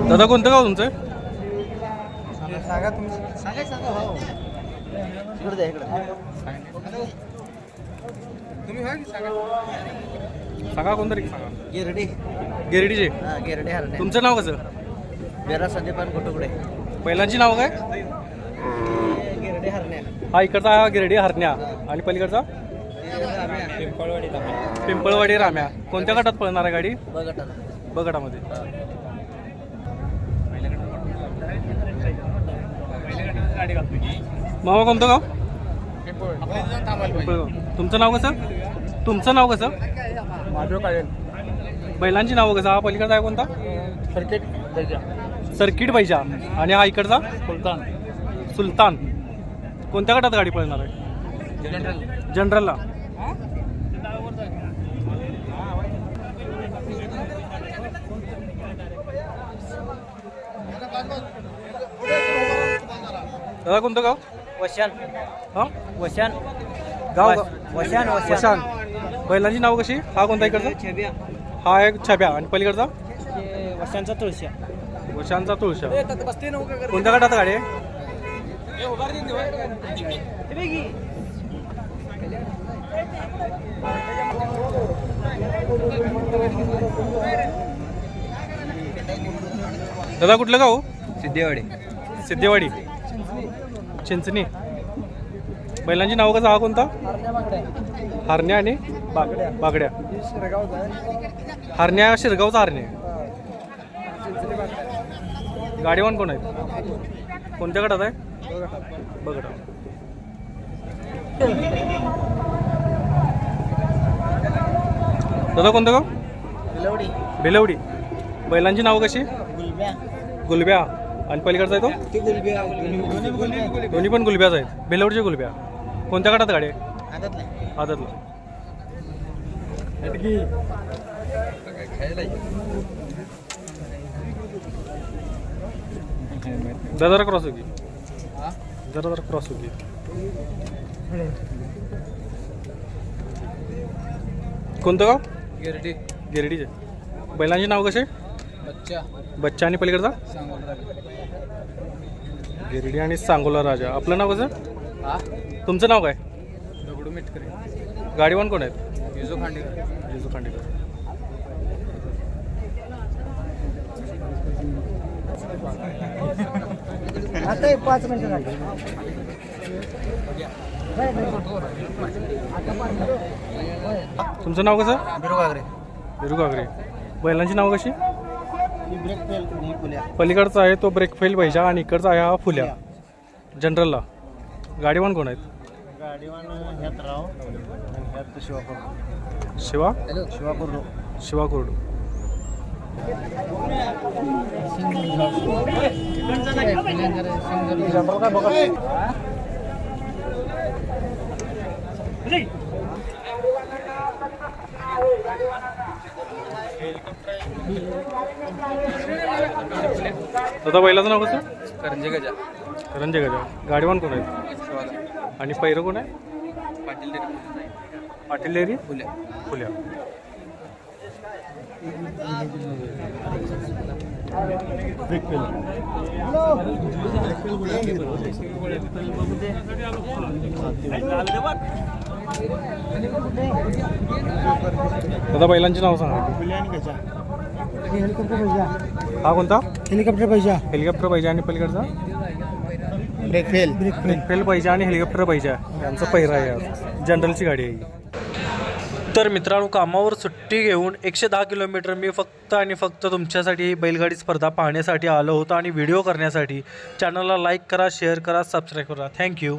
दादा कोणतं गाव तुमचं? सांगा तुम्ही सांगा भाऊ. इकडे द्या इकडे. तुम्ही सांगा कोणतरी सांगा. गिरडी. गिरडीचे. हा गिरडी हरणे. तुमचं नाव कसं? बेरा संदीपान कुटुकडे. पहिल्यांची नाव काय? गिरडी हरणे. हा इकडचा हा गिरडी हरण्या आणि पलीकडचा पिंपळवाडी राम्या. कोणत्या गटात पळणार आहे गाडी? बगटामध्ये. मामा कोणतं गाव? पिंपळगाव. तुमचं नाव कसं? तुमचं नाव कसं? माधव काळे. बैलांची नावं कसं? हा पलीकडचा आहे कोणता? सर्किट बैजा. सर्किट बैजा. आणि हा इकडचा सुलतान. सुलतान. कोणत्या गटात गाडी पळणार आहे? जनरलला. दादा कोणतं गाव? वशान. हा वशान. गाव वशान. वशान. बैलांची नाव कशी? हा कोणता इकडचा? छब्या. हा एक छब्या. आणि पलीकडचा वशांचा तुळशा. वशांचा तुळशा. कोणत्या गटात गाडी आहे? दादा कुठलं गाव? सिद्धेवाडी. सिद्धेवाडी. चिंचणी. बैलांची नाव कसं? हा कोणता? हरण्या आणि बागड्या. हरण्या शिरगावचा हरण्या. गाडीवान कोण आहेत? कोणत्या गटात आहे? बगटा. दादा कोणतं गाव? बिलवडी. बेलवडी. बैलांची नाव कशी? गुलब्या. गुलब्या. आणि पलीकडचा आहे तो? ती गुलब्या. दोन्ही पण गुलब्याच आहेत. बेलवडीचे गुलब्या. कोणत्या गटात गाडी आहे? आदतला. आदतला. जरा क्रॉस होगी. जरा क्रॉस होगी. कोणतं गाव? गिरडी. गिरडीचे. बैलांचे नाव कसे? बच्चा. बच्चा. आणि पलीकडचा? सांगोला. गिरडी आणि सांगोला राजा. आपलं नाव कसं? हा तुमचं नाव काय? दगडू मिटकरे. गाडीवान कोण आहेत? युजो खांडेकर. जिजू खांडेकर. आता 5 मिनिटं. तुमचं नाव कसं? बिरुगागरे. विरू गागरे. बैलांची नाव कशी? ब्रेक फेल फुल्या. पलीकडचा आहे तो ब्रेक फेल पाहिजे आणि इकडचा आहे हा फुल्या. जनरलला. गाडीवान कोण आहेत? गाडीवान ह्यात राव आणि ह्यात शिवापूर. शिवा शिवापूर. शिवा कुर्डू. दादा बैलाचं नाव कसं? करंजे गजा. करंजे गजा. गाडीवान कोण आहेत? आणि पैरं कोण आहे? पाटील डेअरी. फुल्या. फुल्या. दादा बैलांची नाव सांगा. हेलिकॉप्टर पाहिजे. हा कोणता? हेलिकॉप्टर पाहिजे. हेलिकॉप्टर पाहिजे. आणि पलीकडचा ब्रेक फेल. ब्रेक फेल पाहिजे आणि हेलिकॉप्टर पाहिजे. यांचं पहिरा आहे आज. जनरलची गाडी आहे. तर मित्रांनो, कामावर सुट्टी घेऊन 110 किलोमीटर मी फक्त आणि फक्त तुमच्यासाठी ही बैलगाडी स्पर्धा पाहण्यासाठी आलो होतो आणि व्हिडिओ करण्यासाठी. चॅनलला लाईक करा, शेअर करा, सबस्क्राईब करा. थँक्यू.